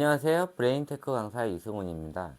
안녕하세요. 브레인테크 강사 이승훈입니다.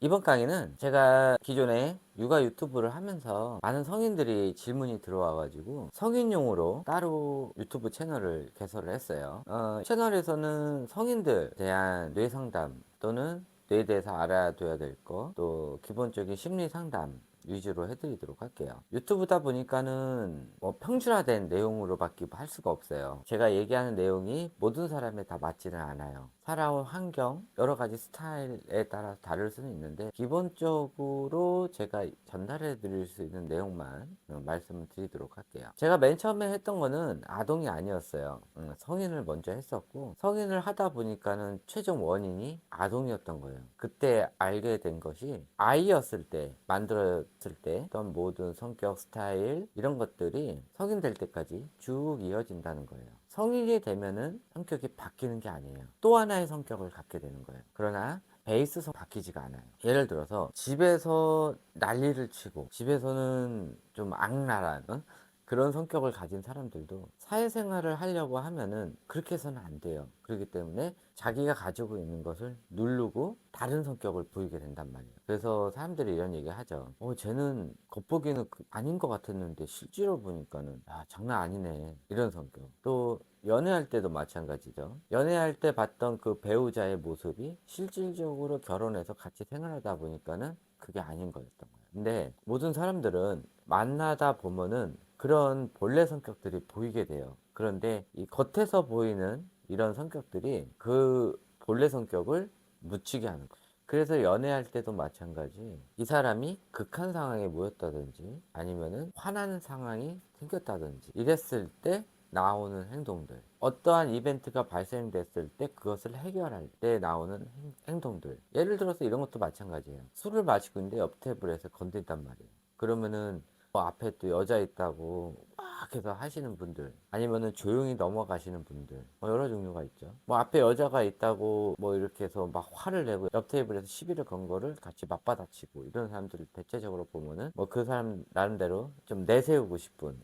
이번 강의는 제가 기존에 육아 유튜브를 하면서 많은 성인들이 질문이 들어와가지고 성인용으로 따로 유튜브 채널을 개설을 했어요. 채널에서는 성인들 대한 뇌 상담 또는 뇌에 대해서 알아둬야 될 거, 또 기본적인 심리 상담 위주로 해드리도록 할게요. 유튜브다 보니까는 뭐 평준화된 내용으로밖에 할 수가 없어요. 제가 얘기하는 내용이 모든 사람에 다 맞지는 않아요. 살아온 환경, 여러 가지 스타일에 따라 다를 수는 있는데 기본적으로 제가 전달해 드릴 수 있는 내용만 말씀을 드리도록 할게요. 제가 맨 처음에 했던 거는 아동이 아니었어요. 성인을 먼저 했었고, 성인을 하다 보니까는 최종 원인이 아동이었던 거예요. 그때 알게 된 것이 아이였을 때 만들었을 때 어떤 모든 성격, 스타일 이런 것들이 성인 될 때까지 쭉 이어진다는 거예요. 성인이 되면은 성격이 바뀌는 게 아니에요. 또 하나의 성격을 갖게 되는 거예요. 그러나 베이스성 바뀌지가 않아요. 예를 들어서 집에서 난리를 치고 집에서는 좀 악랄한 그런 성격을 가진 사람들도 사회생활을 하려고 하면은 그렇게 해서는 안 돼요. 그렇기 때문에 자기가 가지고 있는 것을 누르고 다른 성격을 보이게 된단 말이에요. 그래서 사람들이 이런 얘기 하죠. 쟤는 겉보기에는 아닌 것 같았는데 실제로 보니까는 장난 아니네. 이런 성격. 또 연애할 때도 마찬가지죠. 연애할 때 봤던 그 배우자의 모습이 실질적으로 결혼해서 같이 생활하다 보니까는 그게 아닌 거였던 거예요. 근데 모든 사람들은 만나다 보면은 그런 본래 성격들이 보이게 돼요. 그런데 이 겉에서 보이는 이런 성격들이 그 본래 성격을 묻히게 하는 거예요. 그래서 연애할 때도 마찬가지. 이 사람이 극한 상황에 모였다든지 아니면은 화나는 상황이 생겼다든지 이랬을 때 나오는 행동들. 어떠한 이벤트가 발생됐을 때 그것을 해결할 때 나오는 행동들. 예를 들어서 이런 것도 마찬가지예요. 술을 마시고 있는데 옆 테이블에서 건든단 말이에요. 그러면은 앞에 또 여자 있다고 막 해서 하시는 분들, 아니면은 조용히 넘어가시는 분들, 여러 종류가 있죠. 뭐 앞에 여자가 있다고 뭐 이렇게 해서 막 화를 내고 옆 테이블에서 시비를 건 거를 같이 맞받아치고 이런 사람들을 대체적으로 보면은 뭐 그 사람 나름대로 좀 내세우고 싶은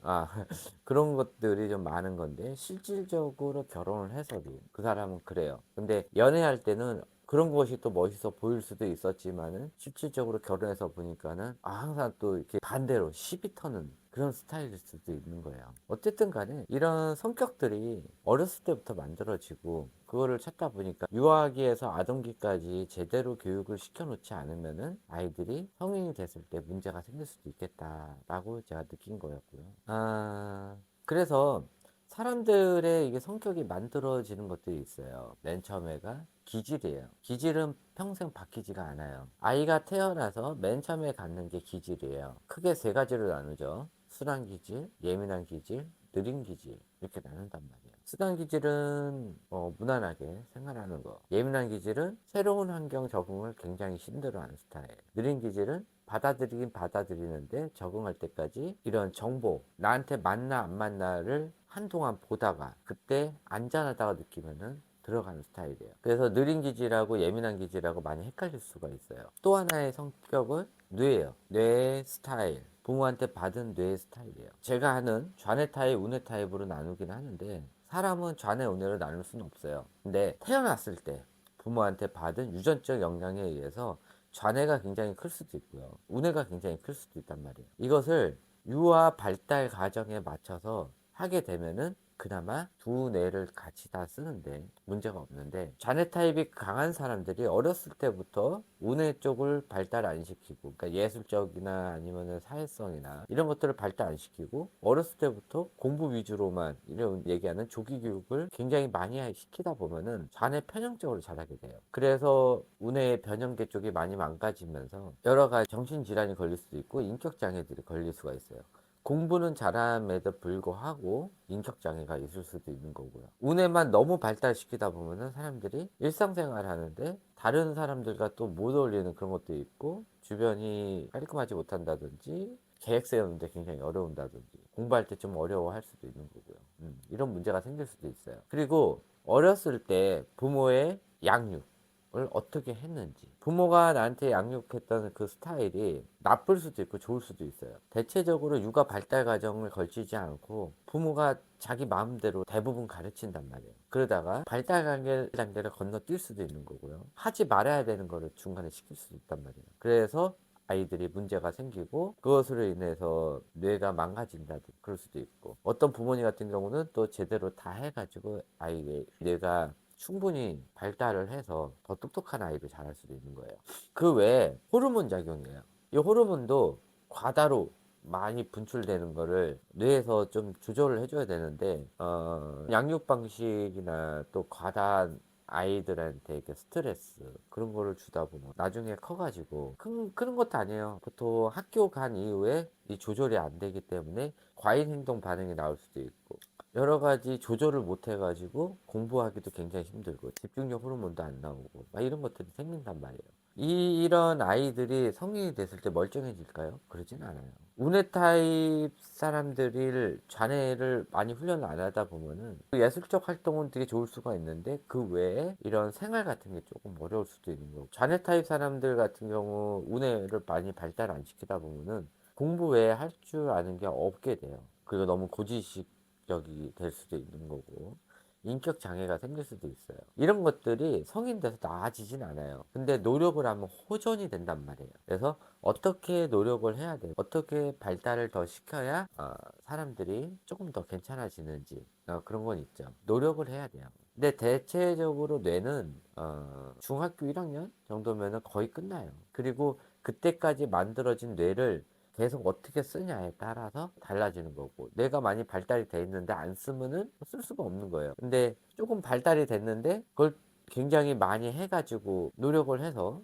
그런 것들이 좀 많은 건데, 실질적으로 결혼을 해서도 그 사람은 그래요. 근데 연애할 때는 그런 것이 또 멋있어 보일 수도 있었지만은 실질적으로 결혼해서 보니까는 항상 또 이렇게 반대로 시비 터는 그런 스타일일 수도 있는 거예요. 어쨌든 간에 이런 성격들이 어렸을 때부터 만들어지고 그거를 찾다 보니까 유아기에서 아동기까지 제대로 교육을 시켜놓지 않으면은 아이들이 성인이 됐을 때 문제가 생길 수도 있겠다라고 제가 느낀 거였고요. 그래서 사람들의 이게 성격이 만들어지는 것들이 있어요. 맨 처음에가 기질이에요. 기질은 평생 바뀌지가 않아요. 아이가 태어나서 맨 처음에 갖는 게 기질이에요. 크게 세 가지로 나누죠. 순한 기질, 예민한 기질, 느린 기질 이렇게 나눈단 말이에요. 순한 기질은 무난하게 생활하는 거. 예민한 기질은 새로운 환경 적응을 굉장히 힘들어하는 스타일. 느린 기질은 받아들이긴 받아들이는데 적응할 때까지 이런 정보, 나한테 맞나 안 맞나를 한동안 보다가 그때 안전하다고 느끼면은 들어가는 스타일이에요. 그래서 느린 기질하고 예민한 기질하고 많이 헷갈릴 수가 있어요. 또 하나의 성격은 뇌예요. 뇌 스타일. 부모한테 받은 뇌 스타일이에요. 제가 하는 좌뇌 타입, 우뇌 타입으로 나누긴 하는데 사람은 좌뇌, 우뇌로 나눌 수는 없어요. 근데 태어났을 때 부모한테 받은 유전적 영향에 의해서 좌뇌가 굉장히 클 수도 있고요. 우뇌가 굉장히 클 수도 있단 말이에요. 이것을 유아 발달 과정에 맞춰서 하게 되면은 그나마 두 뇌를 같이 다 쓰는데 문제가 없는데, 좌뇌 타입이 강한 사람들이 어렸을 때부터 우뇌 쪽을 발달 안 시키고, 그러니까 예술적이나 아니면은 사회성이나 이런 것들을 발달 안 시키고 어렸을 때부터 공부 위주로만 이런 얘기하는 조기 교육을 굉장히 많이 시키다 보면은 좌뇌 편향적으로 자라게 돼요. 그래서 우뇌의 변형계 쪽이 많이 망가지면서 여러 가지 정신질환이 걸릴 수도 있고 인격장애들이 걸릴 수가 있어요. 공부는 잘함에도 불구하고 인격장애가 있을 수도 있는 거고요. 운에만 너무 발달시키다 보면은 사람들이 일상생활 하는데 다른 사람들과 또 못 어울리는 그런 것도 있고, 주변이 깔끔하지 못한다든지 계획 세우는데 굉장히 어려운다든지 공부할 때 좀 어려워할 수도 있는 거고요. 이런 문제가 생길 수도 있어요. 그리고 어렸을 때 부모의 양육, 어떻게 했는지, 부모가 나한테 양육했던 그 스타일이 나쁠 수도 있고 좋을 수도 있어요. 대체적으로 육아 발달 과정을 걸치지 않고 부모가 자기 마음대로 대부분 가르친단 말이에요. 그러다가 발달 단계를 건너뛸 수도 있는 거고요. 하지 말아야 되는 거를 중간에 시킬 수도 있단 말이에요. 그래서 아이들이 문제가 생기고 그것으로 인해서 뇌가 망가진다든지 그럴 수도 있고, 어떤 부모님 같은 경우는 또 제대로 다 해가지고 아이의 뇌가 충분히 발달을 해서 더 똑똑한 아이를 자랄 수도 있는 거예요. 그 외에 호르몬 작용이에요. 이 호르몬도 과다로 많이 분출되는 거를 뇌에서 좀 조절을 해줘야 되는데, 양육 방식이나 또 과다한 아이들한테 이렇게 스트레스 그런 거를 주다 보면 나중에 커가지고 그런 것도 아니에요. 보통 학교 간 이후에 이 조절이 안 되기 때문에 과잉 행동 반응이 나올 수도 있고, 여러 가지 조절을 못 해가지고 공부하기도 굉장히 힘들고 집중력 호르몬도 안 나오고 막 이런 것들이 생긴단 말이에요. 이런 아이들이 성인이 됐을 때 멀쩡해질까요? 그러진 않아요. 운해 타입 사람들을 좌뇌를 많이 훈련을 안 하다 보면은 그 예술적 활동은 되게 좋을 수가 있는데 그 외에 이런 생활 같은 게 조금 어려울 수도 있는 거고, 좌뇌 타입 사람들 같은 경우 운해를 많이 발달 안 시키다 보면은 공부 외에 할 줄 아는 게 없게 돼요. 그리고 너무 고지식적이 될 수도 있는 거고 인격 장애가 생길 수도 있어요. 이런 것들이 성인 돼서 나아지진 않아요. 근데 노력을 하면 호전이 된단 말이에요. 그래서 어떻게 노력을 해야 돼요? 어떻게 발달을 더 시켜야 사람들이 조금 더 괜찮아지는지, 그런 건 있죠. 노력을 해야 돼요. 근데 대체적으로 뇌는 중학교 1학년 정도면 거의 끝나요. 그리고 그때까지 만들어진 뇌를 계속 어떻게 쓰냐에 따라서 달라지는 거고, 뇌가 많이 발달이 돼 있는데 안 쓰면은 쓸 수가 없는 거예요. 근데 조금 발달이 됐는데 그걸 굉장히 많이 해가지고 노력을 해서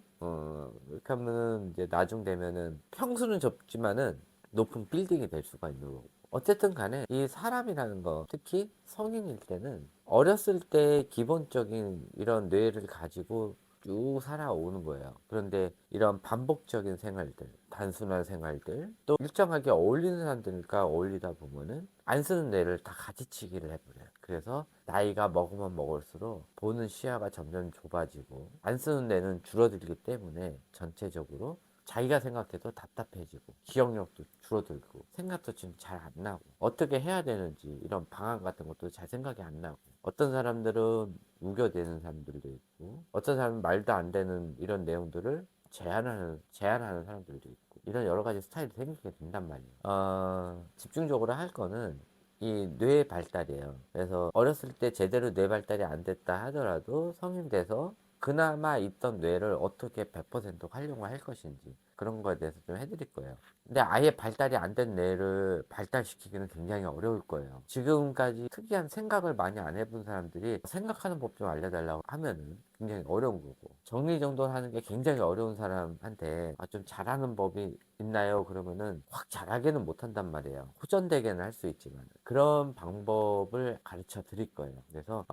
이렇게 하면은 이제 나중 되면은 평수는 좁지만은 높은 빌딩이 될 수가 있는 거고. 어쨌든 간에 이 사람이라는 거, 특히 성인일 때는 어렸을 때 기본적인 이런 뇌를 가지고 쭉 살아오는 거예요. 그런데 이런 반복적인 생활들, 단순한 생활들, 또 일정하게 어울리는 사람들과 어울리다 보면은 안 쓰는 뇌를 다 가지치기를 해버려요. 그래서 나이가 먹으면 먹을수록 보는 시야가 점점 좁아지고 안 쓰는 뇌는 줄어들기 때문에 전체적으로 자기가 생각해도 답답해지고 기억력도 줄어들고 생각도 지금 잘 안 나고 어떻게 해야 되는지 이런 방안 같은 것도 잘 생각이 안 나고, 어떤 사람들은 우겨대는 사람들도 있고 어떤 사람은 말도 안 되는 이런 내용들을 제안하는 사람들도 있고, 이런 여러 가지 스타일이 생기게 된단 말이에요. 집중적으로 할 거는 이 뇌 발달이에요. 그래서 어렸을 때 제대로 뇌 발달이 안 됐다 하더라도 성인 돼서 그나마 있던 뇌를 어떻게 100% 활용할 것인지 그런 거에 대해서 좀 해드릴 거예요. 근데 아예 발달이 안 된 뇌를 발달시키기는 굉장히 어려울 거예요. 지금까지 특이한 생각을 많이 안 해본 사람들이 생각하는 법 좀 알려달라고 하면은 굉장히 어려운 거고, 정리정돈하는 게 굉장히 어려운 사람한테 좀 잘하는 법이 있나요? 그러면은 확 잘하게는 못한단 말이에요. 호전되게는 할 수 있지만 그런 방법을 가르쳐 드릴 거예요. 그래서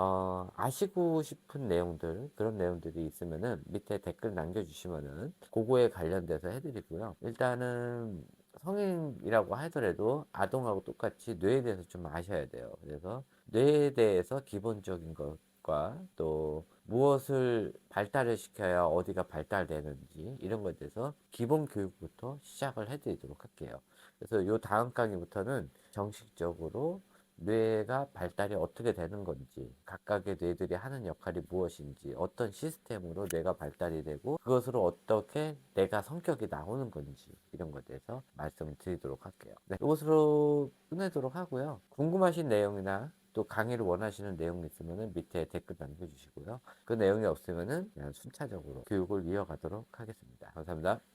아시고 싶은 내용들, 그런 내용들이 있으면은 밑에 댓글 남겨주시면은 그거에 관련돼서 해드리고요. 일단은 성인이라고 하더라도 아동하고 똑같이 뇌에 대해서 좀 아셔야 돼요. 그래서 뇌에 대해서 기본적인 것과 또 무엇을 발달을 시켜야 어디가 발달되는지 이런 것에 대해서 기본 교육부터 시작을 해드리도록 할게요. 그래서 요 다음 강의부터는 정식적으로 뇌가 발달이 어떻게 되는 건지, 각각의 뇌들이 하는 역할이 무엇인지, 어떤 시스템으로 뇌가 발달이 되고 그것으로 어떻게 내가 성격이 나오는 건지 이런 것에 대해서 말씀을 드리도록 할게요. 네, 이것으로 끝내도록 하고요. 궁금하신 내용이나 또 강의를 원하시는 내용이 있으면 밑에 댓글 남겨주시고요. 그 내용이 없으면 그냥 순차적으로 교육을 이어가도록 하겠습니다. 감사합니다.